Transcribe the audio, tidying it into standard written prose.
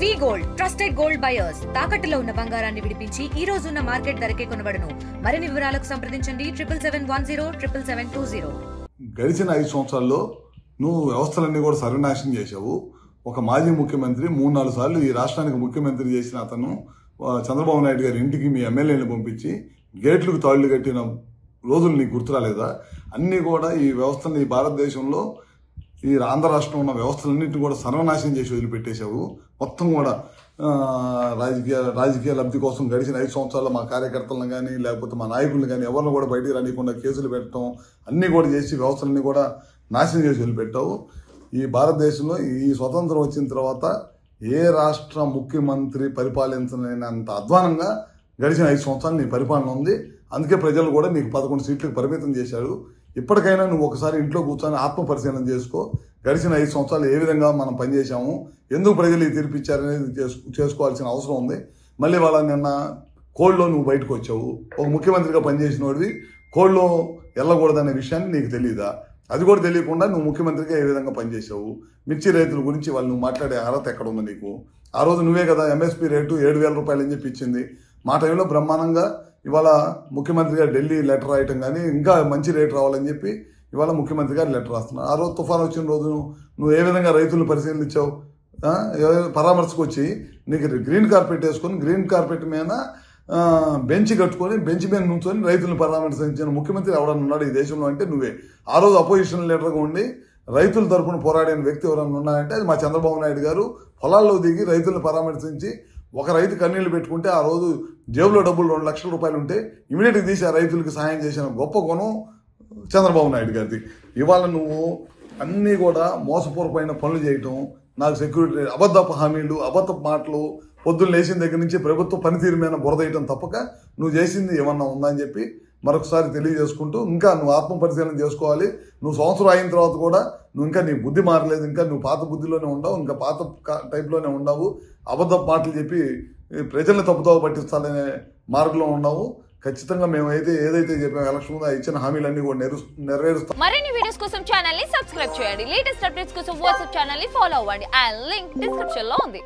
వి gold trusted gold buyers తాకట్టులో ఉన్న బంగారాన్ని విడిపించి ఈ రోజు ఉన్న మార్కెట్ ధరకే కొనబడును. మరిన్ని వివరాలకు సంప్రదించండి 77107720. గడిచిన 5 సంవత్సరాల్లో నువ్వు వ్యవస్థలన్నీ కూడా సర్వనాశనం చేశావు. ఒక మాజీ ముఖ్యమంత్రి 3-4 సార్లు ఈ రాష్ట్రానికి ముఖ్యమంత్రి చేసిన అతను చంద్రబాబు నాయుడు గారి ఇంటికి మీ ఎమ్మెల్యేని పంపించి గేట్లకు తాళ్లు కట్టిన రోజులు నీకు గుర్తురాలేదా? అన్నీ కూడా ఈ వ్యవస్థని భారతదేశంలో ఈ ఆంధ్ర రాష్ట్రంలో ఉన్న వ్యవస్థలన్నింటినీ కూడా సర్వనాశనం చేసి వదిలిపెట్టేశావు. మొత్తం కూడా రాజకీయ లబ్ధి కోసం గడిచిన 5 సంవత్సరాల్లో మా కార్యకర్తలను కానీ లేకపోతే మా నాయకులను కానీ ఎవరిని కూడా బయటికి రానికుండా కేసులు పెట్టడం అన్నీ కూడా చేసి వ్యవస్థలన్నీ కూడా నాశనం చేసి వదిలిపెట్టావు. ఈ భారతదేశంలో ఈ స్వతంత్రం వచ్చిన తర్వాత ఏ రాష్ట్ర ముఖ్యమంత్రి పరిపాలించలేనంత అధ్వానంగా గడిచిన 5 సంవత్సరాలు నీ పరిపాలన ఉంది. అందుకే ప్రజలు కూడా నీకు 11 సీట్లకు పరిమితం చేశారు. ఇప్పటికైనా నువ్వు ఒకసారి ఇంట్లో కూర్చొని ఆత్మ పరిశీలన చేసుకో. గడిచిన 5 సంవత్సరాలు ఏ విధంగా మనం పనిచేశాము, ఎందుకు ప్రజలు ఈ తీర్పిచ్చారనేది చేసుకోవాల్సిన అవసరం ఉంది. మళ్ళీ వాళ్ళ నిన్న కోడ్లో నువ్వు బయటకు వచ్చావు. ఒక ముఖ్యమంత్రిగా పనిచేసిన వాడివి కోడ్లో వెళ్ళకూడదనే విషయాన్ని నీకు తెలియదా? అది కూడా తెలియకుండా నువ్వు ముఖ్యమంత్రిగా ఏ విధంగా పనిచేసావు? మిర్చి రైతుల గురించి వాళ్ళు నువ్వు మాట్లాడే అర్హత ఎక్కడ ఉంది నీకు? ఆ రోజు నువ్వే కదా ఎంఎస్పీ రేటు 7,000 రూపాయలు అని చెప్పి ఇచ్చింది. మా టైంలో బ్రహ్మాండంగా ఇవాళ ముఖ్యమంత్రిగా ఢిల్లీ లెటర్ రాయటం కానీ ఇంకా మంచి రేటు రావాలని చెప్పి ఇవాళ ముఖ్యమంత్రి గారు లెటర్ రాస్తున్నారు. ఆ రోజు తుఫాను వచ్చిన రోజు నువ్వు ఏ విధంగా రైతులను పరిశీలించావు? పరామర్శకు వచ్చి నీకు గ్రీన్ కార్పెట్ వేసుకొని గ్రీన్ కార్పెట్ మీద బెంచ్ కట్టుకొని బెంచ్ మీద నుంచొని రైతులను పరామర్శించిన ముఖ్యమంత్రి ఎవరన్నా ఉన్నాడు ఈ దేశంలో అంటే నువ్వే. ఆ రోజు అపోజిషన్ లీడర్గా ఉండి రైతుల తరఫున పోరాడిన వ్యక్తి ఎవరన్నా ఉన్నాయంటే అది మా చంద్రబాబు నాయుడు గారు. పొలాల్లో దిగి రైతులను పరామర్శించి ఒక రైతు కన్నీళ్లు పెట్టుకుంటే ఆ రోజు జేబులో డబ్బులు 2 లక్షల రూపాయలు ఉంటే ఇమీడియట్గా తీసి ఆ రైతులకు సహాయం చేసిన గొప్ప గుణం చంద్రబాబు నాయుడు గారిది. ఇవాళ నువ్వు అన్నీ కూడా మోసపూర్వమైన పనులు చేయటం, నాకు సెక్యూరిటీ అబద్ధపు హామీలు, అబద్ధపు మాటలు, పొద్దున్న లేచిన దగ్గర నుంచి ప్రభుత్వ పనితీరు మీద బురదేయటం తప్పక నువ్వు చేసింది ఏమన్నా ఉందా అని చెప్పి మరొకసారి తెలియజేసుకుంటూ ఇంకా నువ్వు ఆత్మ పరిశీలన చేసుకోవాలి. నువ్వు సంవత్సరం అయిన తర్వాత కూడా నువ్వు ఇంకా నీ బుద్ధి మారలేదు. ఇంకా నువ్వు పాత బుద్ధిలోనే ఉండవు, ఇంకా పాత టైప్లోనే ఉండవు. అబద్ధపు మాటలు చెప్పి ప్రజల్ని తప్పుదోవ పట్టిస్తాలనే మార్గంలో ఉండవు. ఖచ్చితంగా మేము ఏదైతే చెప్పాము ఎలక్షన్ ముందు ఇచ్చిన హామీలన్నీ కూడా నెరవేరుస్తాం. మరిన్ని వీడియోస్ కోసం ఛానల్ ని సబ్స్క్రైబ్ చేయండి. లేటెస్ట్ అప్డేట్స్ కోసం వాట్సాప్ ఛానల్ ని ఫాలో అవ్వండి. ఆ లింక్ డిస్క్రిప్షన్ లో ఉంది.